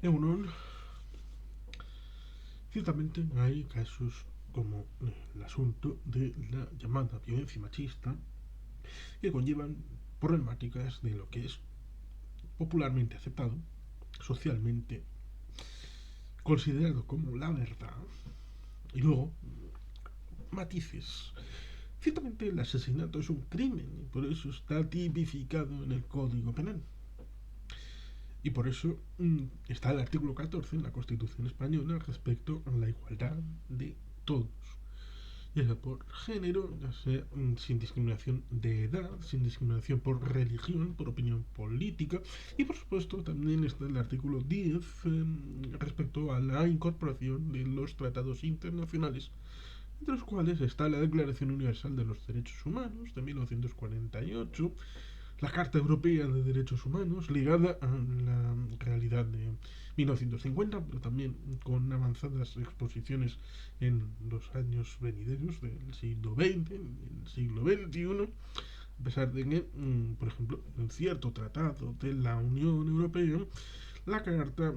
Eunon, ciertamente hay casos como el asunto de la llamada violencia machista que conllevan problemáticas de lo que es popularmente aceptado, socialmente considerado como la verdad, y luego matices. Ciertamente el asesinato es un crimen y por eso está tipificado en el Código Penal. Y por eso está el artículo 14 en la Constitución española respecto a la igualdad de todos, ya sea por género, ya sea sin discriminación de edad, sin discriminación por religión, por opinión política, y por supuesto también está el artículo 10 respecto a la incorporación de los tratados internacionales, entre los cuales está la Declaración Universal de los Derechos Humanos de 1948, la Carta Europea de Derechos Humanos, ligada a la realidad de 1950, pero también con avanzadas exposiciones en los años venideros del siglo XX, del siglo XXI, a pesar de que, por ejemplo, en cierto tratado de la Unión Europea, la carta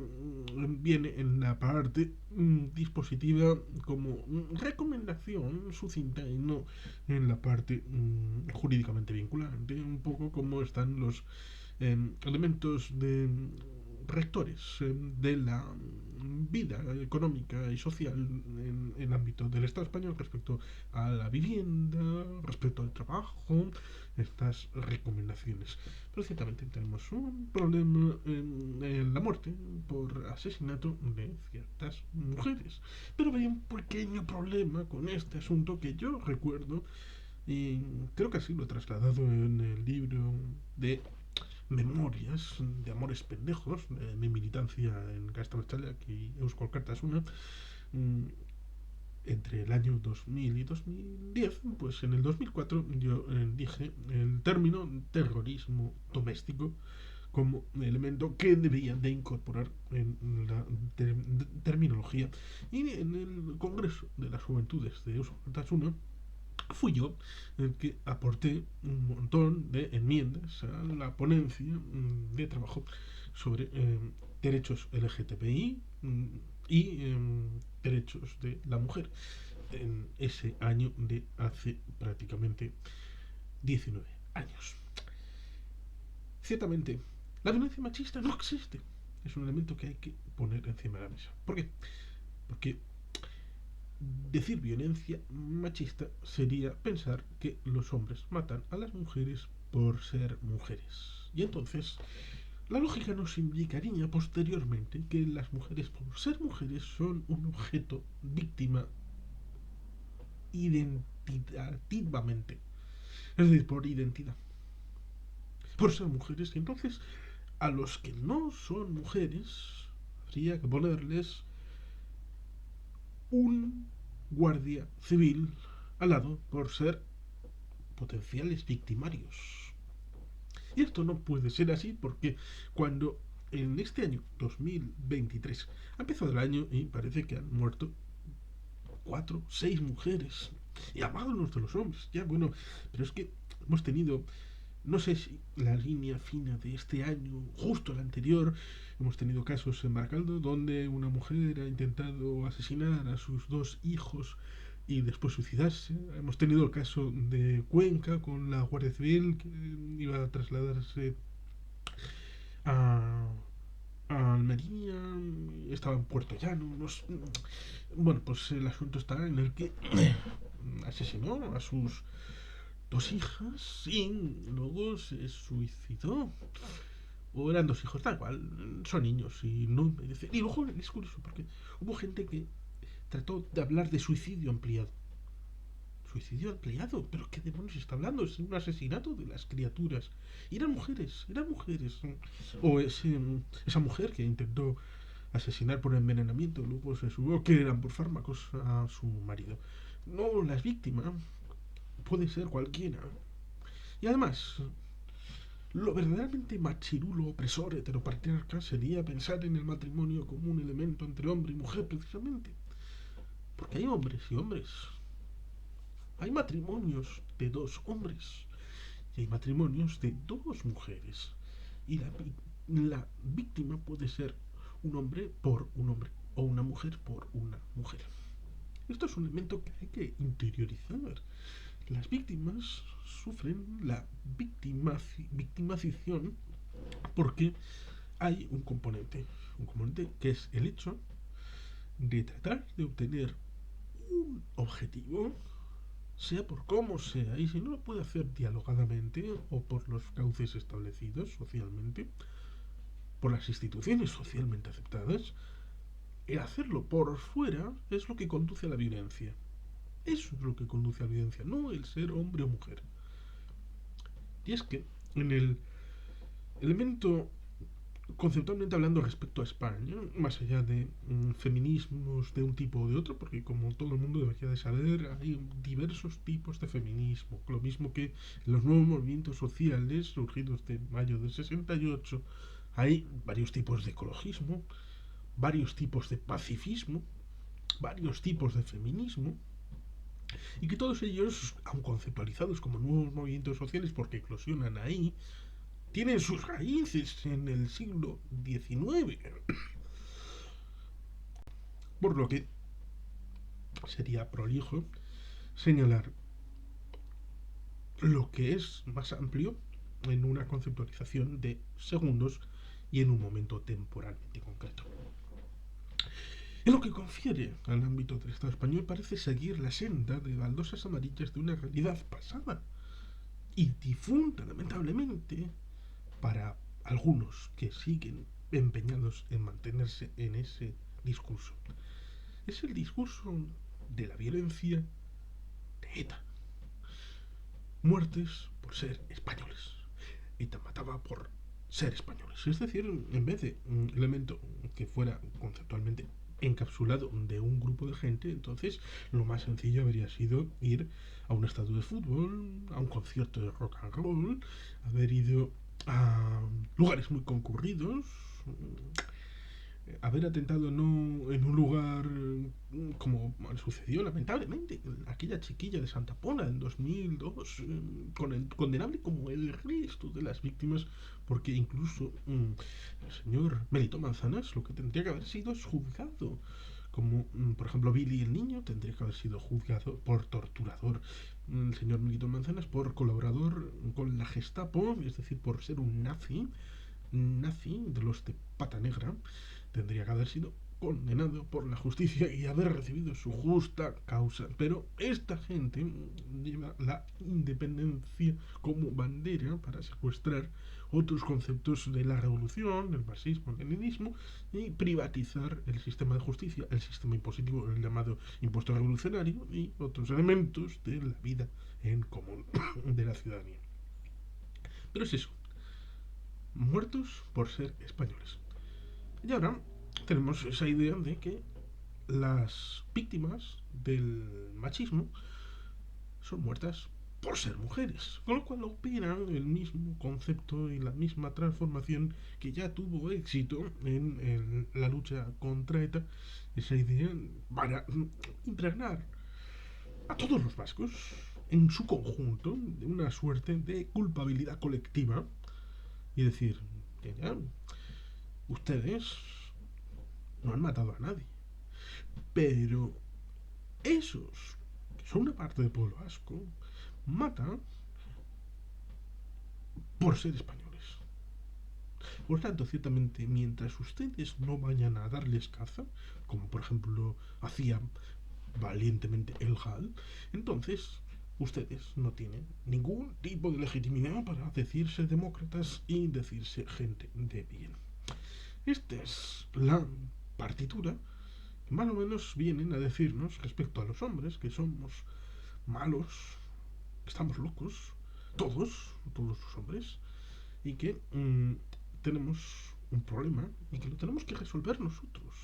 viene en la parte dispositiva como recomendación sucinta y no en la parte jurídicamente vinculante, un poco como están los elementos de rectores de la vida económica y social en el ámbito del Estado español respecto a la vivienda, respecto al trabajo, estas recomendaciones. Pero ciertamente tenemos un problema en la muerte por asesinato de ciertas mujeres. Pero hay un pequeño problema con este asunto que yo recuerdo y creo que así lo he trasladado en el libro de memorias de amores pendejos de mi militancia en Castellbertxaleak y Eusko Alkartasuna entre el año 2000 y 2010. Pues en el 2004 yo dije el término terrorismo doméstico como elemento que debían de incorporar en la terminología, y en el Congreso de las Juventudes de Eusko Alkartasuna fui yo el que aporté un montón de enmiendas a la ponencia de trabajo sobre derechos LGTBI y derechos de la mujer en ese año de hace prácticamente 19 años. Ciertamente, la violencia machista no existe. Es un elemento que hay que poner encima de la mesa. ¿Por qué? Porque decir violencia machista sería pensar que los hombres matan a las mujeres por ser mujeres. Y entonces, la lógica nos indicaría posteriormente que las mujeres, por ser mujeres, son un objeto víctima identitativamente. Es decir, por identidad. Por ser mujeres. Y entonces, a los que no son mujeres, habría que ponerles un guardia civil al lado por ser potenciales victimarios. Y esto no puede ser así porque cuando en este año 2023 ha empezado el año y parece que han muerto 6 mujeres y amados de los hombres, ya bueno, pero es que hemos tenido, no sé si la línea fina de este año, justo el anterior, hemos tenido casos en Baracaldo donde una mujer ha intentado asesinar a sus 2 hijos y después suicidarse. Hemos tenido el caso de Cuenca con la Guardia Civil que iba a trasladarse a, a Almería, estaba en Puerto Llano. Bueno, pues el asunto está en el que asesinó a sus 2 hijas y luego se suicidó. O eran 2 hijos, tal cual, son niños y no merece. Y luego es curioso porque hubo gente que trató de hablar de suicidio ampliado. Suicidio ampliado, pero ¿qué demonios está hablando? Es un asesinato de las criaturas. Y eran mujeres, eran mujeres. O esa mujer que intentó asesinar por envenenamiento, luego se supo que eran por fármacos a su marido. No, las víctimas puede ser cualquiera. Y además, lo verdaderamente machirulo, opresor, heteropatriarca sería pensar en el matrimonio como un elemento entre hombre y mujer, precisamente. Porque hay hombres y hombres. Hay matrimonios de 2 hombres y hay matrimonios de 2 mujeres. Y la víctima puede ser un hombre por un hombre o una mujer por una mujer. Esto es un elemento que hay que interiorizar. Las víctimas sufren la victimización porque hay un componente que es el hecho de tratar de obtener un objetivo, sea por cómo sea, y si no lo puede hacer dialogadamente o por los cauces establecidos socialmente, por las instituciones socialmente aceptadas, el hacerlo por fuera es lo que conduce a la violencia. Eso es lo que conduce a la violencia, no el ser hombre o mujer. Y es que en el elemento conceptualmente hablando respecto a España, más allá de feminismos de un tipo o de otro, porque como todo el mundo debería de saber, hay diversos tipos de feminismo, lo mismo que en los nuevos movimientos sociales surgidos de mayo del 68, hay varios tipos de ecologismo, varios tipos de pacifismo, varios tipos de feminismo, y que todos ellos, aun conceptualizados como nuevos movimientos sociales porque eclosionan ahí, tienen sus raíces en el siglo XIX. Por lo que sería prolijo señalar lo que es más amplio en una conceptualización de segundos y en un momento temporalmente concreto. En lo que confiere al ámbito del Estado español parece seguir la senda de baldosas amarillas de una realidad pasada y difunta, lamentablemente, para algunos que siguen empeñados en mantenerse en ese discurso. Es el discurso de la violencia de ETA. Muertes por ser españoles. ETA mataba por ser españoles. Es decir, en vez de un elemento que fuera conceptualmente encapsulado de un grupo de gente, entonces lo más sencillo habría sido ir a un estadio de fútbol, a un concierto de rock and roll, haber ido a lugares muy concurridos, haber atentado no en un lugar como sucedió lamentablemente aquella chiquilla de Santa Pola en 2002, condenable como el resto de las víctimas, porque incluso el señor Melito Manzanas lo que tendría que haber sido es juzgado, como por ejemplo Billy el niño tendría que haber sido juzgado por torturador, el señor Melito Manzanas por colaborador con la Gestapo, es decir, por ser un nazi de los de pata negra, tendría que haber sido condenado por la justicia y haber recibido su justa causa. Pero esta gente lleva la independencia como bandera para secuestrar otros conceptos de la revolución, el marxismo, el leninismo, y privatizar el sistema de justicia, el sistema impositivo, el llamado impuesto revolucionario, y otros elementos de la vida en común de la ciudadanía. Pero es eso, muertos por ser españoles. Y ahora tenemos esa idea de que las víctimas del machismo son muertas por ser mujeres, con lo cual operan el mismo concepto y la misma transformación que ya tuvo éxito en la lucha contra ETA, esa idea para impregnar a todos los vascos en su conjunto de una suerte de culpabilidad colectiva y decir que ya ustedes no han matado a nadie, pero esos que son una parte del pueblo vasco matan por ser españoles. Por tanto, ciertamente, mientras ustedes no vayan a darles caza, como por ejemplo hacía valientemente el GAL, entonces ustedes no tienen ningún tipo de legitimidad para decirse demócratas y decirse gente de bien. Esta es la partitura que más o menos vienen a decirnos respecto a los hombres, que somos malos, que estamos locos, todos los hombres, y que tenemos un problema y que lo tenemos que resolver nosotros.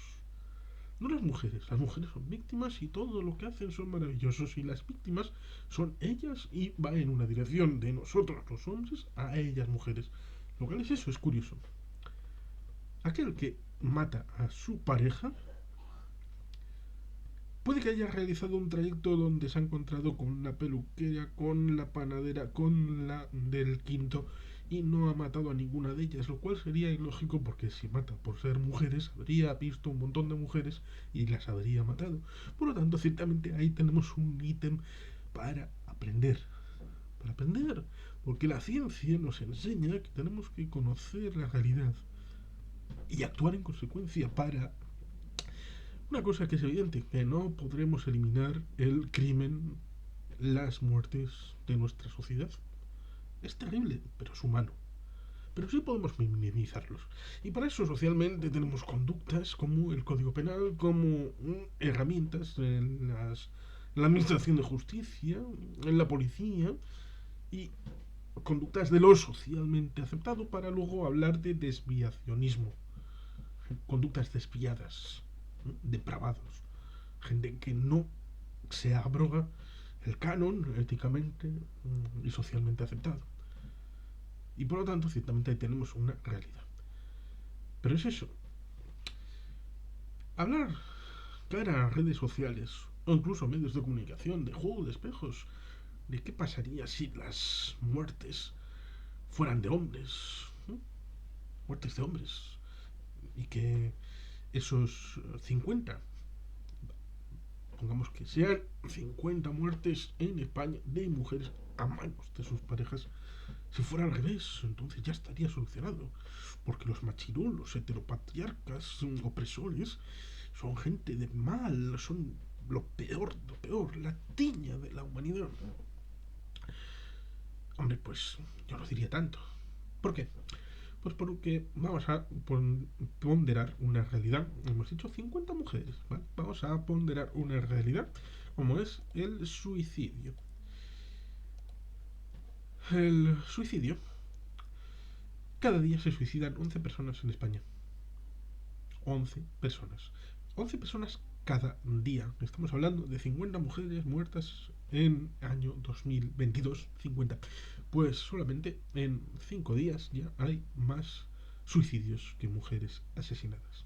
No las mujeres son víctimas y todo lo que hacen son maravillosos y las víctimas son ellas y va en una dirección de nosotros los hombres a ellas mujeres. Lo cual es eso, es curioso. Aquel que mata a su pareja puede que haya realizado un trayecto donde se ha encontrado con la peluquera, con la panadera, con la del quinto y no ha matado a ninguna de ellas, lo cual sería ilógico porque si mata por ser mujeres, habría visto un montón de mujeres y las habría matado. Por lo tanto, ciertamente ahí tenemos un ítem para aprender. Para aprender, porque la ciencia nos enseña que tenemos que conocer la realidad y actuar en consecuencia para una cosa que es evidente, que no podremos eliminar el crimen, las muertes de nuestra sociedad. Es terrible, pero es humano. Pero sí podemos minimizarlos. Y para eso socialmente tenemos conductas como el Código Penal, como herramientas en la Administración de Justicia, en la policía, y conductas de lo socialmente aceptado para luego hablar de desviacionismo. Conductas desviadas, depravados. Gente que no se abroga el canon éticamente y socialmente aceptado. Y por lo tanto, ciertamente ahí tenemos una realidad. Pero es eso. Hablar cara a redes sociales o incluso medios de comunicación, de juego de espejos, de qué pasaría si las muertes fueran de hombres, ¿no? Muertes de hombres, y que esos 50, pongamos que sean 50 muertes en España de mujeres a manos de sus parejas. Si fuera al revés, entonces ya estaría solucionado. Porque los machirulos, heteropatriarcas, opresores, son gente de mal, son lo peor, la tiña de la humanidad. Hombre, pues yo no diría tanto. ¿Por qué? Pues porque vamos a ponderar una realidad. Hemos dicho 50 mujeres, ¿vale? Vamos a ponderar una realidad como es el suicidio. El suicidio. Cada día se suicidan 11 personas en España. 11 personas. 11 personas cada día. Estamos hablando de 50 mujeres muertas en año 2022. 50. Pues solamente en 5 días ya hay más suicidios que mujeres asesinadas.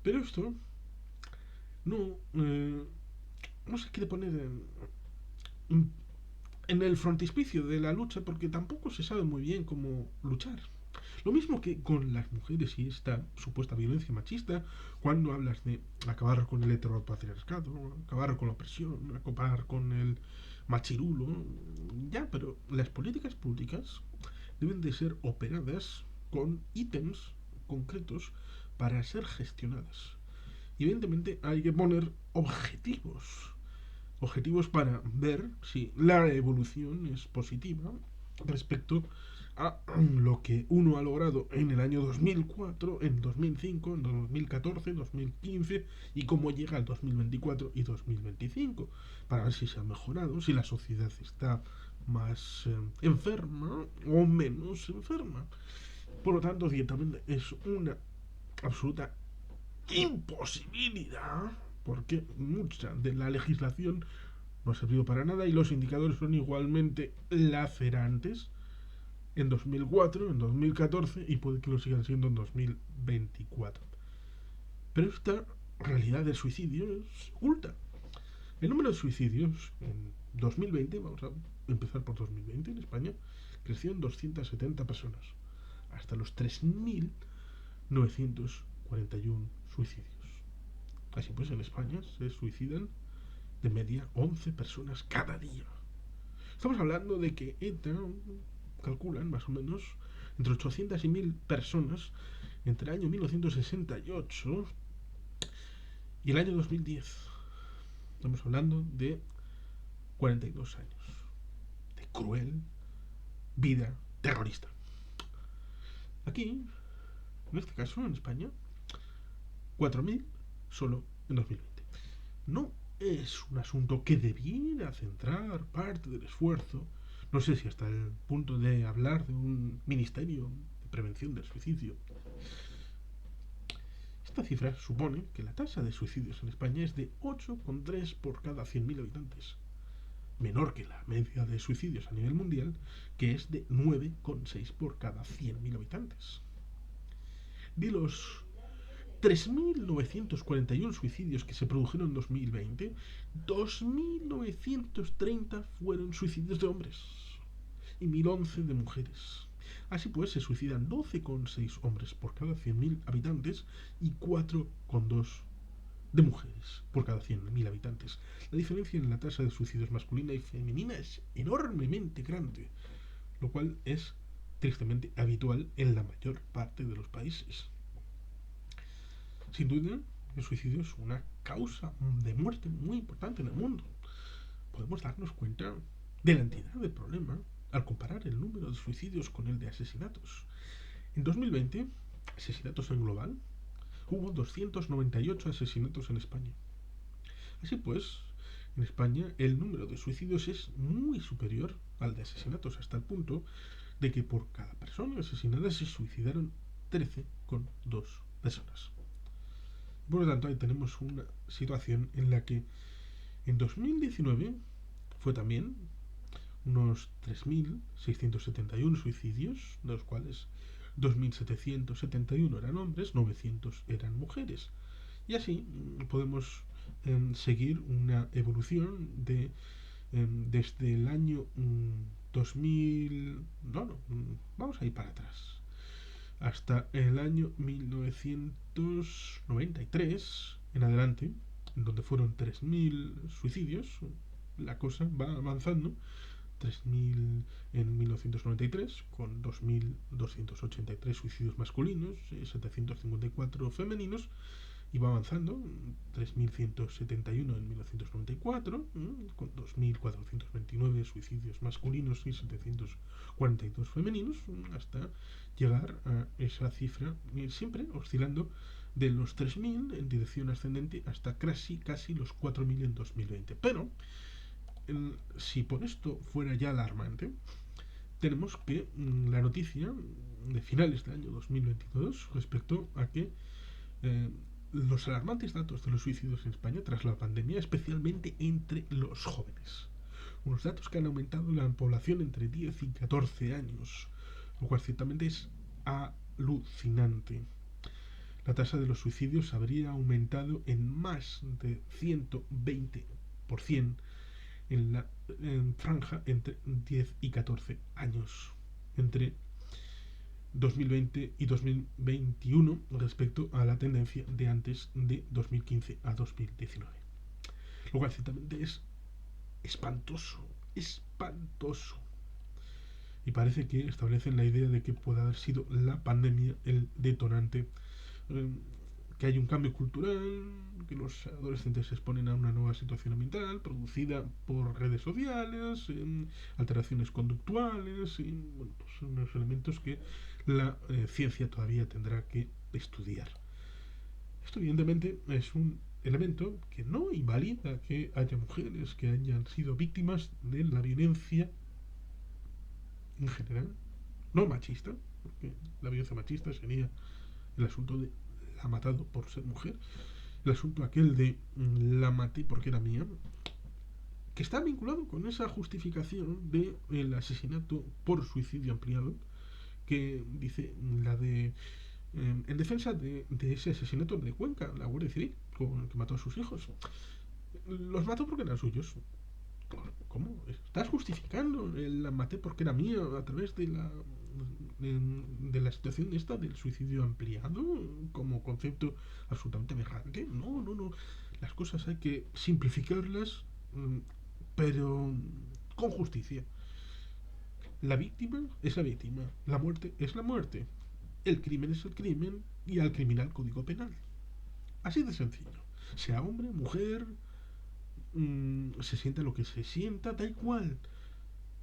Pero esto no, no se quiere poner en el frontispicio de la lucha porque tampoco se sabe muy bien cómo luchar. Lo mismo que con las mujeres y esta supuesta violencia machista, cuando hablas de acabar con el heteropatriarcado, acabar con la opresión, acabar con el machirulo, ya, pero las políticas públicas deben de ser operadas con ítems concretos para ser gestionadas. Y evidentemente hay que poner objetivos para ver si la evolución es positiva respecto a lo que uno ha logrado en el año 2004, en 2005, en 2014, 2015 y cómo llega al 2024 y 2025, para ver si se ha mejorado, si la sociedad está más enferma o menos enferma. Por lo tanto, ciertamente es una absoluta imposibilidad porque mucha de la legislación no ha servido para nada y los indicadores son igualmente lacerantes en 2004, en 2014 y puede que lo sigan siendo en 2024. Pero esta realidad del suicidio es oculta. El número de suicidios en 2020, vamos a empezar por 2020 en España, creció en 270 personas, hasta los 3.941 suicidios. Así pues, en España se suicidan de media 11 personas cada día. Estamos hablando de que ETA calculan más o menos entre 800 y 1000 personas entre el año 1968 y el año 2010. Estamos hablando de 42 años de cruel vida terrorista. Aquí, en este caso, en España, 4.000 solo en 2020. No es un asunto que debiera centrar parte del esfuerzo, no sé si hasta el punto de hablar de un ministerio de prevención del suicidio. Esta cifra supone que la tasa de suicidios en España es de 8,3 por cada 100.000 habitantes, menor que la media de suicidios a nivel mundial, que es de 9,6 por cada 100.000 habitantes. De los 3.941 suicidios que se produjeron en 2020, 2.930 fueron suicidios de hombres y 1.011 de mujeres. Así pues, se suicidan 12,6 hombres por cada 100.000 habitantes y 4,2 de mujeres por cada 100.000 habitantes. La diferencia en la tasa de suicidios masculina y femenina es enormemente grande, lo cual es tristemente habitual en la mayor parte de los países. Sin duda, el suicidio es una causa de muerte muy importante en el mundo. Podemos darnos cuenta de la entidad del problema al comparar el número de suicidios con el de asesinatos. En 2020, asesinatos en global, hubo 298 asesinatos en España. Así pues, en España el número de suicidios es muy superior al de asesinatos, hasta el punto de que por cada persona asesinada se suicidaron 13,2 personas. Por lo tanto, ahí tenemos una situación en la que en 2019 fue también unos 3.671 suicidios, de los cuales 2.771 eran hombres, 900 eran mujeres. Y así podemos seguir una evolución desde el año 2000, vamos a ir para atrás, hasta el año 1993 en adelante, en donde fueron 3.000 suicidios. La cosa va avanzando. 3.000 en 1993, con 2.283 suicidios masculinos, 754 femeninos, y va avanzando. 3.171 en 1994, con 2.429 suicidios masculinos y 742 femeninos, hasta llegar a esa cifra, siempre oscilando de los 3.000 en dirección ascendente hasta casi los 4.000 en 2020. Pero si por esto fuera ya alarmante, tenemos que la noticia de finales del año 2022 respecto a que los alarmantes datos de los suicidios en España tras la pandemia, especialmente entre los jóvenes. Unos datos que han aumentado en la población entre 10 y 14 años, lo cual ciertamente es alucinante. La tasa de los suicidios habría aumentado en más de 120% en la franja entre 10 y 14 años, entre 2020 y 2021 respecto a la tendencia de antes de 2015 a 2019. Lo cual ciertamente es espantoso. Y parece que establecen la idea de que puede haber sido la pandemia el detonante, que hay un cambio cultural, que los adolescentes se exponen a una nueva situación ambiental producida por redes sociales, alteraciones conductuales, y bueno, pues son unos elementos que la ciencia todavía tendrá que estudiar. Esto evidentemente es un elemento que no invalida que haya mujeres que hayan sido víctimas de la violencia en general, no machista, porque la violencia machista sería el asunto de la ha matado por ser mujer, el asunto aquel de la maté porque era mía, que está vinculado con esa justificación del asesinato por suicidio ampliado, que dice la de en defensa de ese asesinato de Cuenca, la Guardia Civil, que mató a sus hijos. Los mató porque eran suyos. ¿Cómo? ¿Estás justificando la maté porque era mía a través de la situación esta del suicidio ampliado como concepto absolutamente aberrante? No. Las cosas hay que simplificarlas, pero con justicia. La víctima es la víctima, la muerte es la muerte, el crimen es el crimen y al criminal código penal. Así de sencillo. Sea hombre, mujer, se sienta lo que se sienta, da igual.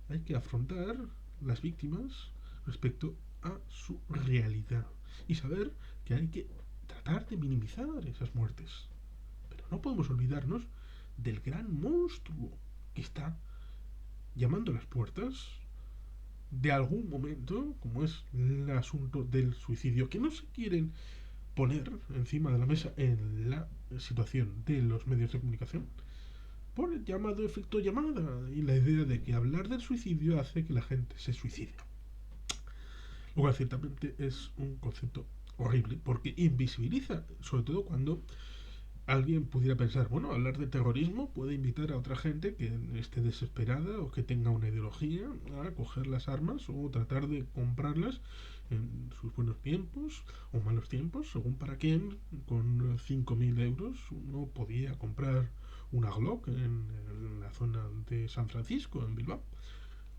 Hay que afrontar las víctimas respecto a su realidad y saber que hay que tratar de minimizar esas muertes. Pero no podemos olvidarnos del gran monstruo que está llamando a las puertas de algún momento, como es el asunto del suicidio, que no se quieren poner encima de la mesa en la situación de los medios de comunicación por el llamado efecto llamada y la idea de que hablar del suicidio hace que la gente se suicide. Lo cual ciertamente es un concepto horrible porque invisibiliza, sobre todo cuando alguien pudiera pensar, bueno, hablar de terrorismo puede invitar a otra gente que esté desesperada o que tenga una ideología a coger las armas o tratar de comprarlas en sus buenos tiempos o malos tiempos, según para quién. Con 5.000 euros uno podía comprar una Glock en la zona de San Francisco, en Bilbao.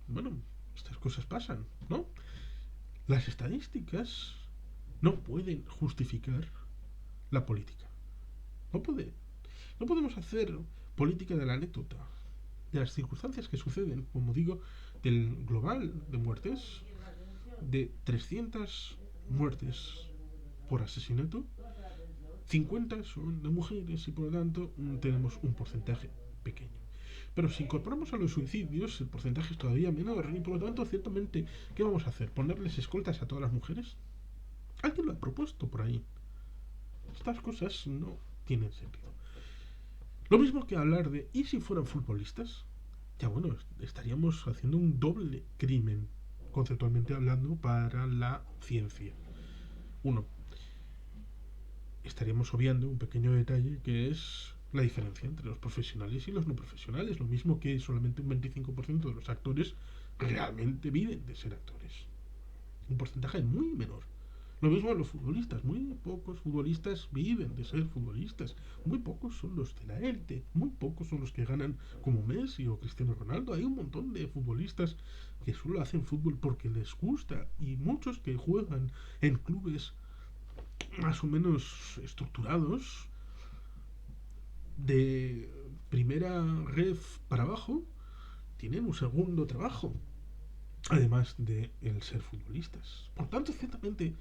Bueno, estas cosas pasan, ¿no? Las estadísticas no pueden justificar la política. No puede. No podemos hacer política de la anécdota, de las circunstancias que suceden, como digo, del global de muertes, de 300 muertes por asesinato, 50 son de mujeres y por lo tanto tenemos un porcentaje pequeño. Pero si incorporamos a los suicidios, el porcentaje es todavía menor y por lo tanto, ciertamente, ¿qué vamos a hacer? ¿Ponerles escoltas a todas las mujeres? Alguien lo ha propuesto por ahí. Estas cosas no tienen sentido. Lo mismo que hablar de ¿y si fueran futbolistas? Ya bueno, estaríamos haciendo un doble crimen, conceptualmente hablando, para la ciencia. Uno, estaríamos obviando un pequeño detalle que es la diferencia entre los profesionales y los no profesionales. Lo mismo que solamente un 25% de los actores realmente viven de ser actores. Un porcentaje muy menor. Lo mismo los futbolistas. Muy pocos futbolistas viven de ser futbolistas. Muy pocos son los de la élite. Muy pocos son los que ganan como Messi o Cristiano Ronaldo. Hay un montón de futbolistas que solo hacen fútbol porque les gusta. Y muchos que juegan en clubes más o menos estructurados de primera ref para abajo tienen un segundo trabajo. Además de el ser futbolistas. Por tanto, ciertamente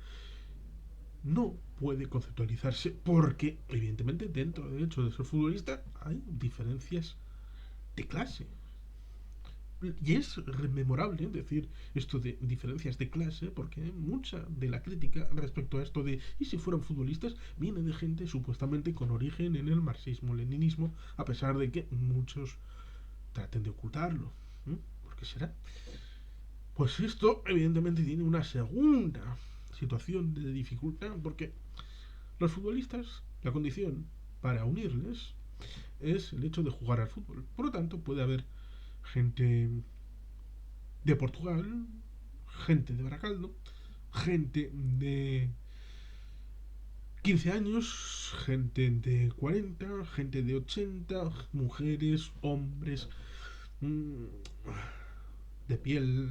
no puede conceptualizarse porque, evidentemente, dentro del hecho de ser futbolista hay diferencias de clase. Y es rememorable decir esto de diferencias de clase porque mucha de la crítica respecto a esto de ¿y si fueran futbolistas? Viene de gente supuestamente con origen en el marxismo-leninismo, a pesar de que muchos traten de ocultarlo. ¿Por qué será? Pues esto evidentemente tiene una segunda situación de dificultad porque los futbolistas, la condición para unirles es el hecho de jugar al fútbol. Por lo tanto, puede haber gente de Portugal, gente de Baracaldo, gente de 15 años, gente de 40, gente de 80, mujeres, hombres, de piel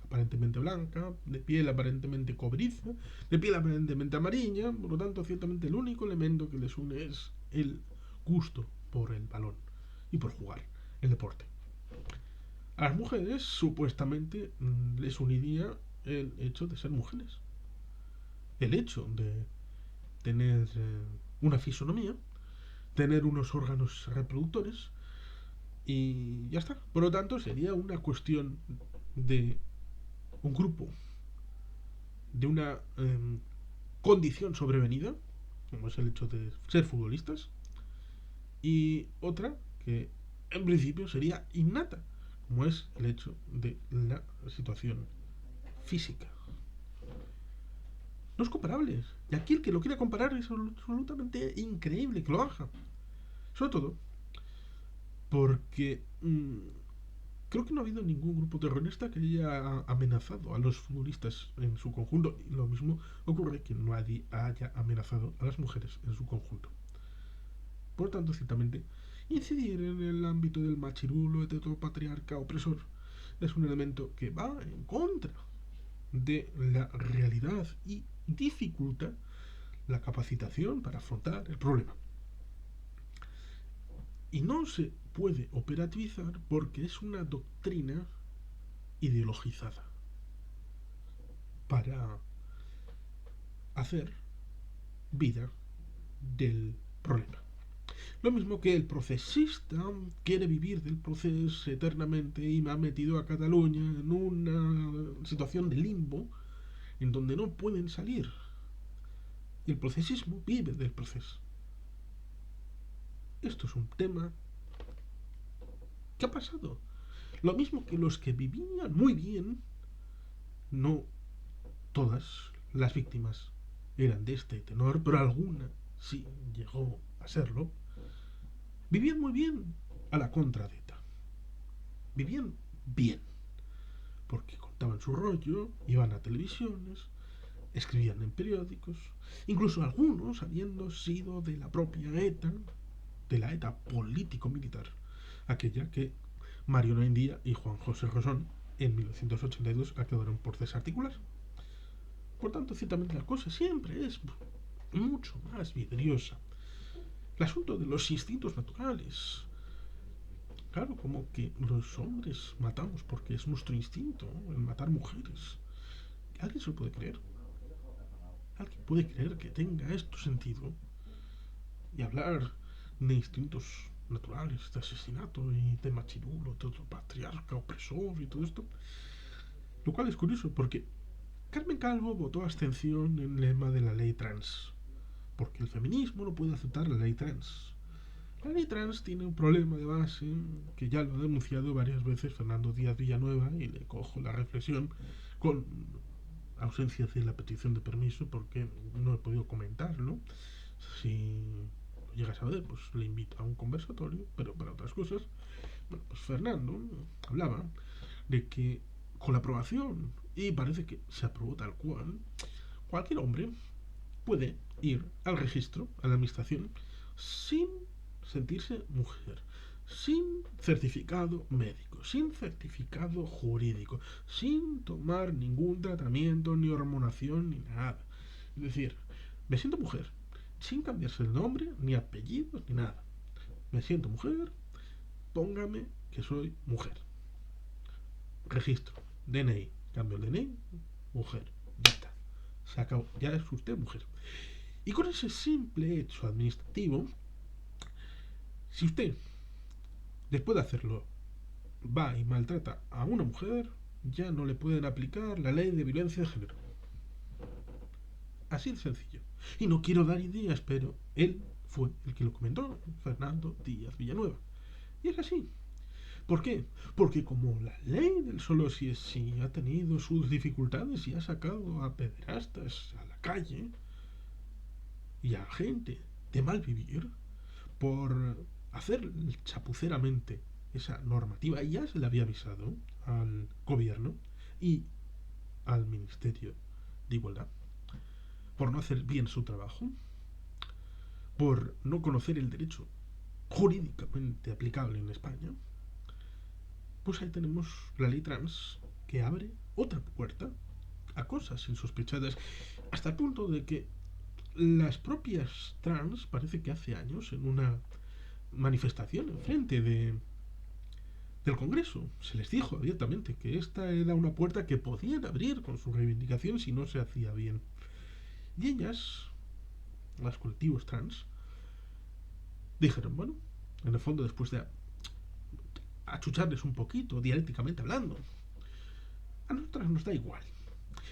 aparentemente blanca, de piel aparentemente cobriza, de piel aparentemente amarilla. Por lo tanto, ciertamente el único elemento que les une es el gusto por el balón y por jugar el deporte. A las mujeres supuestamente les uniría el hecho de ser mujeres, el hecho de tener una fisonomía, tener unos órganos reproductores y ya está. Por lo tanto, sería una cuestión de un grupo, de una condición sobrevenida, como es el hecho de ser futbolistas, y otra que en principio sería innata, como es el hecho de la situación física. No es comparable. Y aquí el que lo quiera comparar es absolutamente increíble que lo haga. Sobre todo porque creo que no ha habido ningún grupo terrorista que haya amenazado a los futbolistas en su conjunto. Y lo mismo ocurre que nadie haya amenazado a las mujeres en su conjunto. Por tanto, ciertamente, incidir en el ámbito del machirulo, heteropatriarca, opresor, es un elemento que va en contra de la realidad y dificulta la capacitación para afrontar el problema. Y no se puede operativizar porque es una doctrina ideologizada para hacer vida del problema. Lo mismo que el procesista quiere vivir del proceso eternamente y me ha metido a Cataluña en una situación de limbo en donde no pueden salir. Y el procesismo vive del proceso. Esto es un tema que ha pasado. Lo mismo que los que vivían muy bien, no todas las víctimas eran de este tenor, pero algunas sí llegó a serlo, vivían muy bien a la contra de ETA. Vivían bien, porque contaban su rollo, iban a televisiones, escribían en periódicos, incluso algunos habiendo sido de la propia ETA, de la ETA político-militar, aquella que Mario Noendía y Juan José Rosón en 1982 acabaron por desarticular. Por tanto, ciertamente la cosa siempre es mucho más vidriosa. El asunto de los instintos naturales. Claro, como que los hombres matamos porque es nuestro instinto, ¿no? El matar mujeres. ¿Alguien se lo puede creer? ¿Alguien puede creer que tenga esto sentido? Y hablar de instintos naturales, de asesinato y de machirulo, de otro patriarca opresor y todo esto. Lo cual es curioso porque Carmen Calvo votó abstención en el lema de la ley trans. Porque el feminismo no puede aceptar la ley trans. La ley trans tiene un problema de base que ya lo ha denunciado varias veces Fernando Díaz Villanueva y le cojo la reflexión con ausencia de la petición de permiso porque no he podido comentarlo. Si lo llegas a ver, pues le invito a un conversatorio, pero para otras cosas. Bueno, pues Fernando hablaba de que con la aprobación, y parece que se aprobó tal cual, cualquier hombre puede ir al registro, a la administración, sin sentirse mujer, sin certificado médico, sin certificado jurídico, sin tomar ningún tratamiento, ni hormonación, ni nada. Es decir, me siento mujer, sin cambiarse el nombre, ni apellidos, ni nada. Me siento mujer, póngame que soy mujer. Registro, DNI, cambio el DNI, mujer, ya está. Se acabó, ya es usted mujer. Y con ese simple hecho administrativo, si usted, después de hacerlo, va y maltrata a una mujer, ya no le pueden aplicar la ley de violencia de género. Así de sencillo. Y no quiero dar ideas, pero él fue el que lo comentó, Fernando Díaz Villanueva. Y es así. ¿Por qué? Porque como la ley del solo sí es sí ha tenido sus dificultades y ha sacado a pederastas a la calle y a gente de mal vivir por hacer chapuceramente esa normativa, y ya se le había avisado al gobierno y al Ministerio de Igualdad por no hacer bien su trabajo, por no conocer el derecho jurídicamente aplicable en España, pues ahí tenemos la ley trans que abre otra puerta a cosas insospechadas, hasta el punto de que las propias trans, parece que hace años, en una manifestación en frente del Congreso, se les dijo abiertamente que esta era una puerta que podían abrir con su reivindicación si no se hacía bien. Y ellas, los colectivos trans, dijeron, bueno, en el fondo, después de achucharles un poquito, dialécticamente hablando, a nosotras nos da igual.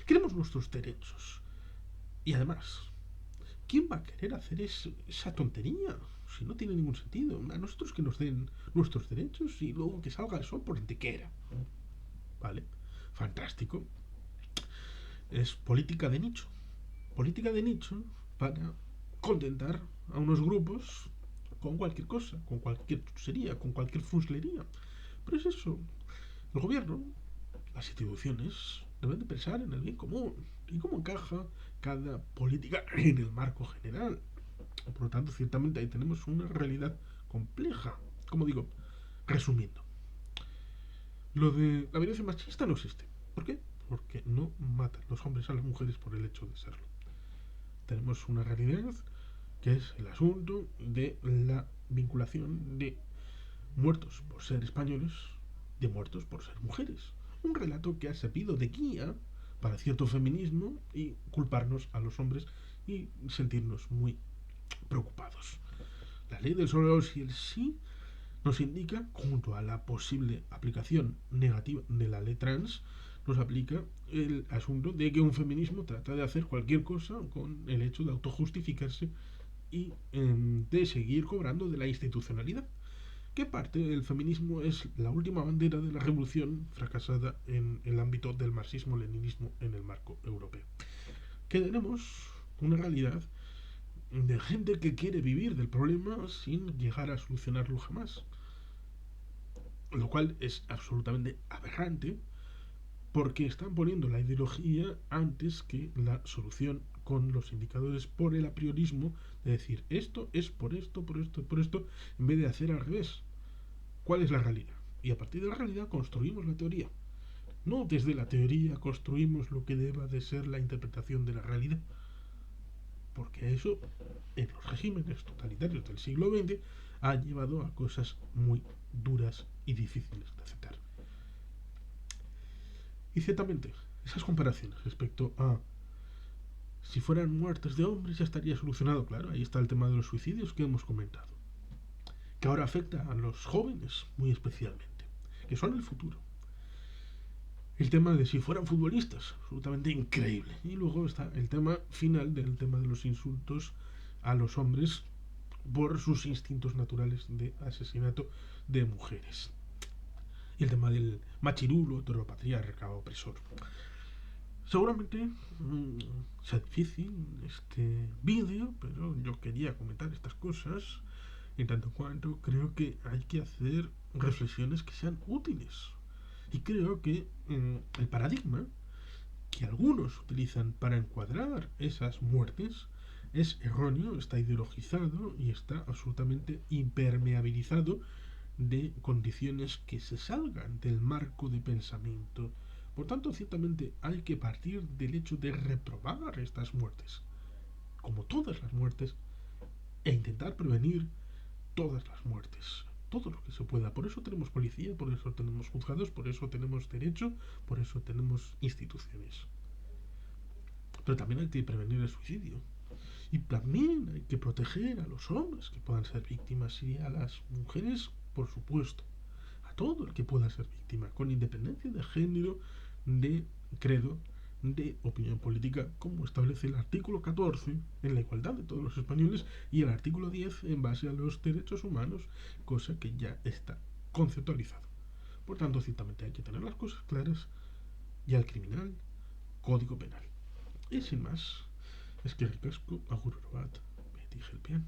Queremos nuestros derechos. Y además, ¿quién va a querer hacer esa tontería? Si no tiene ningún sentido. A nosotros que nos den nuestros derechos y luego que salga el sol por donde quiera. ¿Vale? Fantástico. Es política de nicho. Política de nicho para contentar a unos grupos con cualquier cosa, con cualquier chuchería, con cualquier fuslería. Pero es eso. El gobierno, las instituciones, deben de pensar en el bien común y cómo encaja cada política en el marco general. Por lo tanto, ciertamente ahí tenemos una realidad compleja. Como digo, resumiendo, lo de la violencia machista no existe. ¿Por qué? Porque no matan los hombres a las mujeres por el hecho de serlo. Tenemos una realidad que es el asunto de la vinculación de muertos por ser españoles de muertos por ser mujeres. Un relato que ha servido de guía para cierto feminismo y culparnos a los hombres y sentirnos muy preocupados. La ley del solo sí el sí nos indica, junto a la posible aplicación negativa de la ley trans, nos aplica el asunto de que un feminismo trata de hacer cualquier cosa con el hecho de autojustificarse y de seguir cobrando de la institucionalidad. ¿Qué parte del feminismo es la última bandera de la revolución fracasada en el ámbito del marxismo-leninismo en el marco europeo? Que tenemos una realidad de gente que quiere vivir del problema sin llegar a solucionarlo jamás. Lo cual es absolutamente aberrante porque están poniendo la ideología antes que la solución con los indicadores por el apriorismo de decir esto es por esto, por esto, por esto, en vez de hacer al revés. ¿Cuál es la realidad? Y a partir de la realidad construimos la teoría. No desde la teoría construimos lo que deba de ser la interpretación de la realidad. Porque eso, en los regímenes totalitarios del siglo XX, ha llevado a cosas muy duras y difíciles de aceptar. Y ciertamente, esas comparaciones respecto a si fueran muertes de hombres ya estaría solucionado, claro, ahí está el tema de los suicidios que hemos comentado, que ahora afecta a los jóvenes muy especialmente, que son el futuro. El tema de si fueran futbolistas, absolutamente increíble. Y luego está el tema final del tema de los insultos a los hombres por sus instintos naturales de asesinato de mujeres. Y el tema del machirulo, heteropatriarca, opresor. Seguramente sea difícil este vídeo, pero yo quería comentar estas cosas en tanto cuanto creo que hay que hacer reflexiones que sean útiles. Y creo que el paradigma que algunos utilizan para encuadrar esas muertes es erróneo, está ideologizado y está absolutamente impermeabilizado de condiciones que se salgan del marco de pensamiento. Por tanto, ciertamente hay que partir del hecho de reprobar estas muertes, como todas las muertes, e intentar prevenir todas las muertes, todo lo que se pueda. Por eso tenemos policía, por eso tenemos juzgados, por eso tenemos derecho, por eso tenemos instituciones. Pero también hay que prevenir el suicidio. Y también hay que proteger a los hombres que puedan ser víctimas y a las mujeres, por supuesto. A todo el que pueda ser víctima, con independencia de género, de credo, de opinión política, como establece el artículo 14 en la igualdad de todos los españoles y el artículo 10 en base a los derechos humanos, cosa que ya está conceptualizado. Por tanto, ciertamente hay que tener las cosas claras y al criminal, código penal. Y sin más, es que ricasco, agur orobat, beti gelpian.